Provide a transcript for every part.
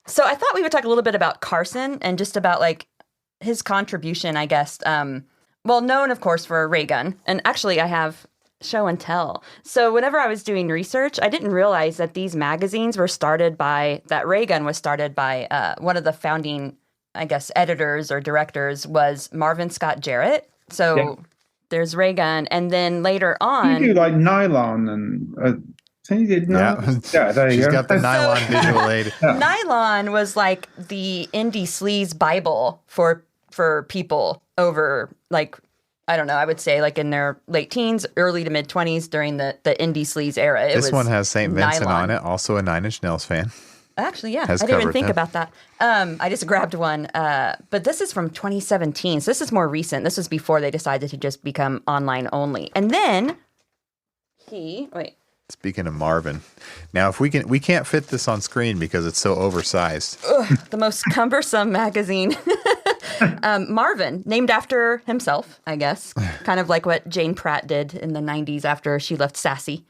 So I thought we would talk a little bit about Carson and just about like his contribution, I guess. Well, known of course for Ray Gun, and actually I have show and tell. So whenever I was doing research, I didn't realize that these magazines were started by that Ray Gun was started by one of the founding, I guess, editors or directors was Marvin Scott Jarrett. Yeah. So there's Ray Gun, and then later You do on, like nylon and so you did Yeah. nylon. Yeah, there you She's go. got the nylon visual aid. Yeah. Nylon was like the indie sleaze Bible for people over like I don't know, I would say like in their late teens, early to mid 20s during the indie sleaze era. This one has St. Vincent Nylon. on it, also a Nine Inch Nails fan. Actually, yeah, Has I didn't even covered think them. about that. I just grabbed one, but this is from 2017, so this is more recent. This was before they decided to just become online only, and then wait. Speaking of Marvin, now if we can't fit this on screen because it's so oversized. The most cumbersome magazine. Marvin, named after himself, I guess. Kind of like what Jane Pratt did in the 90s after she left Sassy.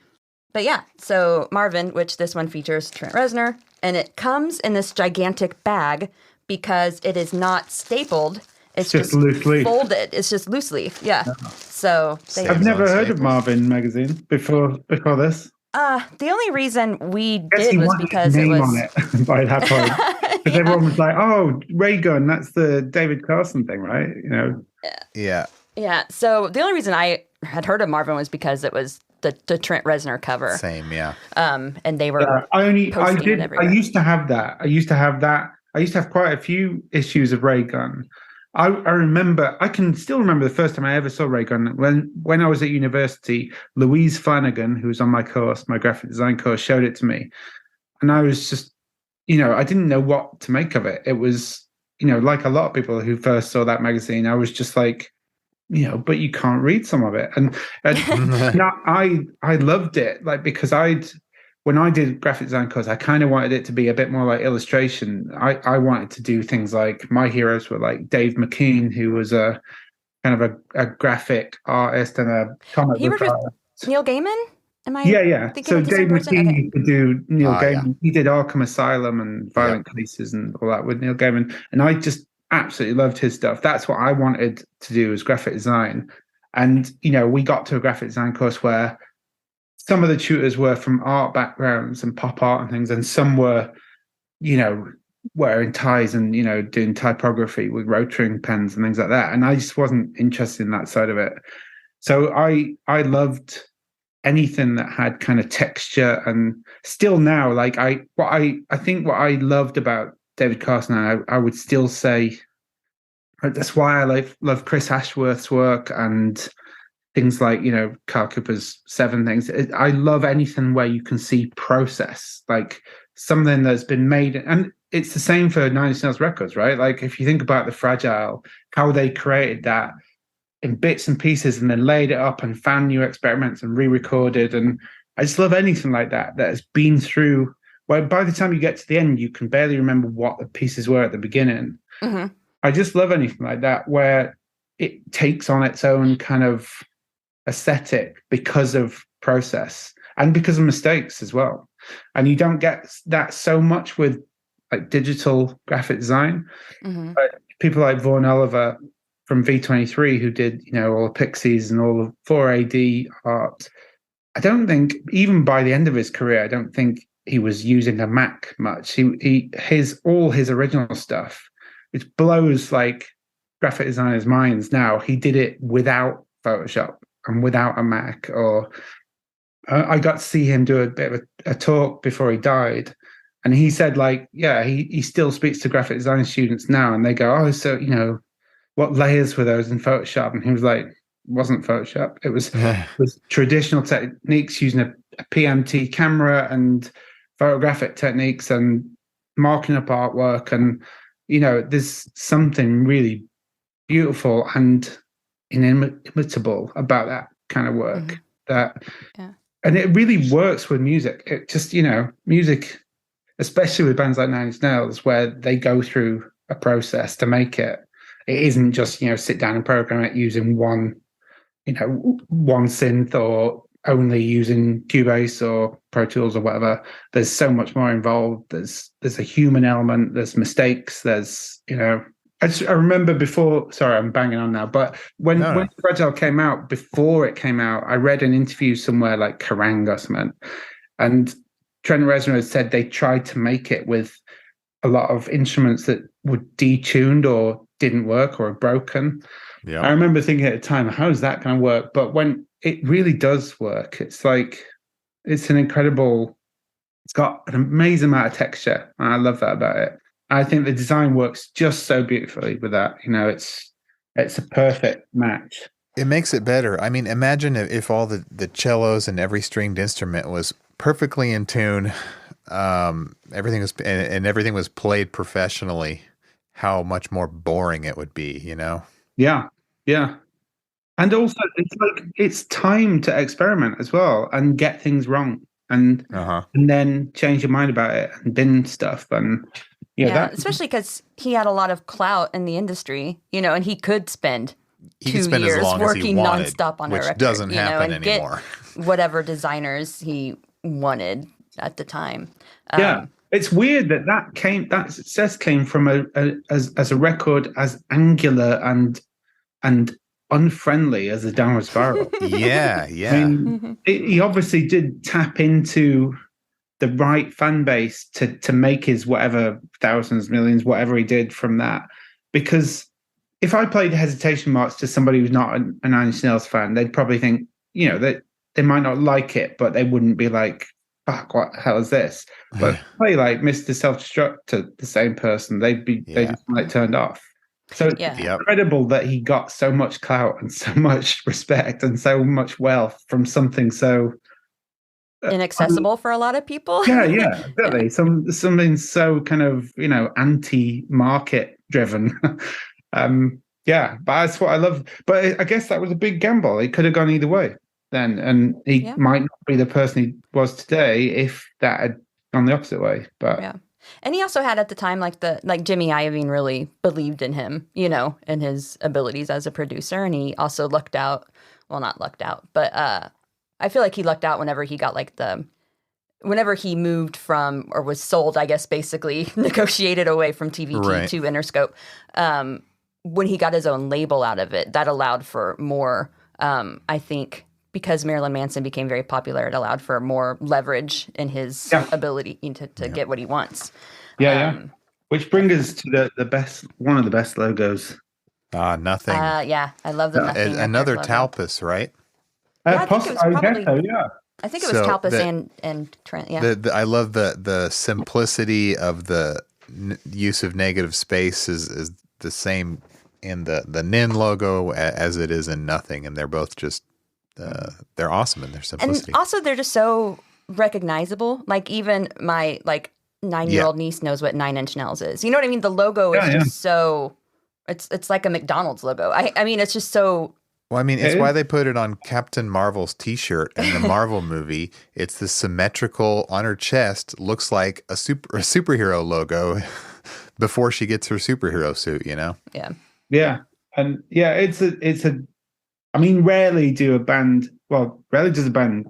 But yeah, so Marvin, which this one features Trent Reznor, and it comes in this gigantic bag because it is not stapled. It's just loose leaf. folded. It's just loose leaf. Yeah. So they, I've Saves never on heard of staples. Marvin magazine before this. the only reason we Guess did he was wanted because his it name was on it by that point. Because everyone was like, "Oh, Ray Gun, that's the David Carson thing, right?" You know. Yeah. Yeah. So the only reason I had heard of Marvin was because it was the Trent Reznor cover. Same, yeah. And they were Yeah, I posting it I everywhere. used to have that. I used to have quite a few issues of Ray Gun. I remember. I can still remember the first time I ever saw Ray Gun when I was at university. Louise Flanagan, who was on my course, my graphic design course, showed it to me, and I was just, I didn't know what to make of it. It was, like a lot of people who first saw that magazine, I was just like, but you can't read some of it, and no, I loved it, like because when I did graphic design course, I kind of wanted it to be a bit more like illustration. I wanted to do things like my heroes were like Dave McKean, who was a kind of a graphic artist and a comic He book worked with artist. Neil Gaiman? Am I Yeah. thinking So of the same Dave person? McKean Okay. used to do Neil Ah, yeah. Gaiman. He did Arkham Asylum and Violent Places and all that with Neil Gaiman. And I just absolutely loved his stuff. That's what I wanted to do as graphic design. And, we got to a graphic design course where some of the tutors were from art backgrounds and pop art and things, and some were, wearing ties and, doing typography with rotring pens and things like that. And I just wasn't interested in that side of it. So I loved anything that had kind of texture, and still now, like I think what I loved about David Carson, and I would still say that's why I love Chris Ashworth's work and things like, Carl Cooper's Seven Things. I love anything where you can see process, like something that's been made. And it's the same for Nine Inch Nails records, right? Like if you think about the Fragile, how they created that in bits and pieces and then laid it up and found new experiments and re-recorded. And I just love anything like that has been through, where by the time you get to the end, you can barely remember what the pieces were at the beginning. Mhm. I just love anything like that, where it takes on its own kind of aesthetic because of process and because of mistakes as well. And you don't get that so much with like digital graphic design. Mhm. But people like Vaughan Oliver from V23, who did, all the Pixies and all the 4AD art, I don't think, even by the end of his career, I don't think he was using a Mac much. All his original stuff, which blows like graphic designers' minds now, he did it without Photoshop and without a Mac. Or I got to see him do a bit of a talk before he died, and he said, like, yeah, he still speaks to graphic design students now, and they go, oh, so what layers were those in Photoshop? And he was like, it wasn't Photoshop. It was traditional techniques using a PMT camera and photographic techniques and marking up artwork. And, there's something really beautiful and inimitable about that kind of work. And it really works with music. It just, music, especially with bands like Nine Inch Nails, where they go through a process to make it. It isn't just, sit down and program it using one synth or only using Cubase or Pro Tools or whatever. There's so much more involved. There's a human element. There's mistakes. There's, I remember before. Sorry, I'm banging on now. But when Fragile came out, before it came out, I read an interview somewhere like Kerrang or something, and Trent Reznor had said they tried to make it with a lot of instruments that were detuned or didn't work or are broken. Yeah. I remember thinking at the time, how is that going to work? But when it really does work, it's an incredible, it's got an amazing amount of texture. And I love that about it. I think the design works just so beautifully with that. It's a perfect match. It makes it better. I mean, imagine if all the cellos and every stringed instrument was perfectly in tune. Everything was played professionally. How much more boring it would be, Yeah. And also, it's time to experiment as well and get things wrong and then change your mind about it and bin stuff and especially because he had a lot of clout in the industry, and he could spend 2 as years long as he working wanted, nonstop on a record, which doesn't happen and anymore. Get whatever designers he wanted at the time. It's weird that success came from as a record as angular and unfriendly as a Downward Spiral. Yeah. I mean, he obviously did tap into the right fan base to make his whatever thousands, millions, whatever he did from that. Because if I played Hesitation Marks to somebody who's not a Nine Inch Nails fan, they'd probably think, that they might not like it, but they wouldn't be like, fuck, what the hell is this? But play like Mr. Self-Destruct to the same person, they'd just like turned off. So it's incredible that he got so much clout and so much respect and so much wealth from something so inaccessible for a lot of people. Yeah, exactly. Something so kind of anti-market driven. But that's what I love. But I guess that was a big gamble. It could have gone either way then, and he might not be the person he was today if that had gone the opposite way. But and he also had at the time like Jimmy Iovine really believed in him, and his abilities as a producer, and he also lucked out. Well, not lucked out, but I feel like he lucked out whenever he got whenever he moved from or was sold, I guess basically negotiated away from TVT to Interscope. When he got his own label out of it, that allowed for more. I think because Marilyn Manson became very popular, it allowed for more leverage in his ability to get what he wants. Which brings us to one of the best logos. Nothing. I love the Nothing. Another logo. Talpus, right? I think it was probably. I think it was Talpus and Trent. Yeah. I love the simplicity of the use of negative space is the same in the Nin logo as it is in Nothing, and they're both just they're awesome in their simplicity. And also, they're just so recognizable. Like even my 9-year-old niece knows what 9 Inch Nails is. You know what I mean? The logo is just so. It's like a McDonald's logo. I mean, it's just so. Well, I mean, it's why they put it on Captain Marvel's T-shirt in the Marvel movie. It's the symmetrical on her chest, looks like a superhero logo before she gets her superhero suit. Yeah. And it's a. I mean, rarely does a band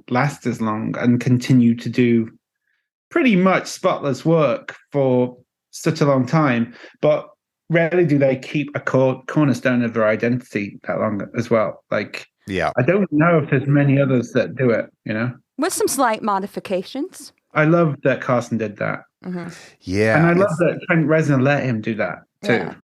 last as long and continue to do pretty much spotless work for such a long time, but rarely do they keep a cornerstone of their identity that long as well. I don't know if there's many others that do it, with some slight modifications. I love that Carson did that. Mm-hmm. Yeah. And I love that Trent Reznor let him do that too.